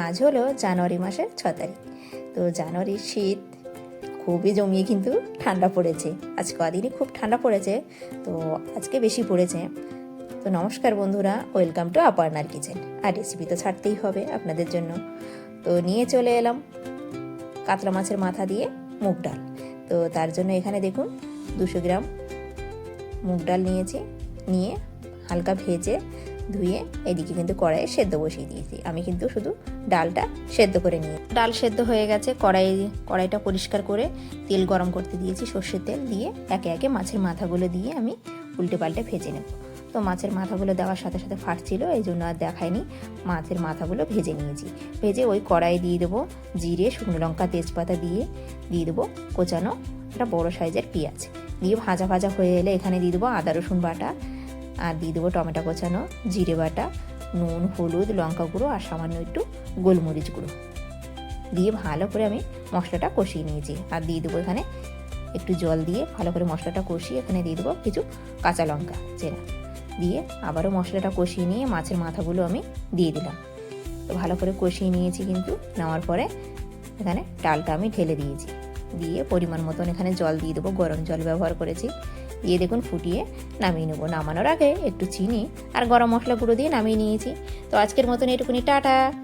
আজ হলো জানুয়ারি মাসের 6 তারিখ। তো জানুয়ারির শীত খুবই জমিয়ে কিন্তু ঠান্ডা পড়েছে। আজ কদিনই খুব ঠান্ডা পড়েছে, তো আজকে বেশি পড়েছে। তো নমস্কার বন্ধুরা, ওয়েলকাম টু আপার্নার কিচেন। আর রেসিপি তো ছাড়তেই হবে আপনাদের জন্য। তো নিয়ে চলে এলাম কাতলা মাছের মাথা দিয়ে মুগ ডাল। তো তার জন্য এখানে দেখুন 200 গ্রাম মুগ ডাল নিয়েছি। নিয়ে হালকা ভেজে ধুয়ে এদিকে কিন্তু কড়াইয়ে সেদ্ধ বসিয়ে দিয়েছি। আমি কিন্তু শুধু ডালটা সেদ্ধ করে নিয়ে, ডাল সেদ্ধ হয়ে গেছে। কড়াইটা পরিষ্কার করে তেল গরম করতে দিয়েছি, সর্ষের তেল দিয়ে একে একে মাছের মাথাগুলো দিয়ে আমি উল্টে পাল্টে ভেজে নেব। তো মাছের মাথাগুলো দেওয়ার সাথে সাথে ফাটছিল, এই জন্য আর দেখায়নি। মাছের মাথাগুলো ভেজে নিয়েছি। ভেজে ওই কড়াই দিয়ে দেবো জিরে, শুকনো লঙ্কা, তেজপাতা দিয়ে দেবো কোচানো একটা বড় সাইজের পেঁয়াজ দিয়ে ভাজা ভাজা হয়ে এলে এখানে দিয়ে দেবো আদা রসুন বাটা, আর দিয়ে দেবো টমেটো কোচানো, জিরে বাটা, নুন, হলুদ, লঙ্কা গুঁড়ো আর সামান্য একটু গোলমরিচ গুঁড়ো দিয়ে ভালো করে আমি মশলাটা কষিয়ে নিয়েছি। আর দিয়ে দেবো এখানে একটু জল দিয়ে ভালো করে মশলাটা কষিয়ে এখানে দিয়ে দেবো কিছু কাঁচা লঙ্কা চেরা দিয়ে আবারও মশলাটা কষিয়ে নিয়ে মাছের মাথাগুলো আমি দিয়ে দিলাম। তো ভালো করে কষিয়ে নিয়েছি, কিন্তু নেওয়ার পরে এখানে ডালটা আমি ঢেলে দিয়েছি। দিয়ে পরিমাণ মতন এখানে জল দিয়ে দেবো, গরম জল ব্যবহার করেছি। দিয়ে দেখুন ফুটিয়ে নামিয়ে নেবো। নামানোর আগে একটু চিনি আর গরম মশলা গুঁড়ো দিয়ে নামিয়ে নিয়েছি। তো আজকের মতন এটুকুনি, টাটা।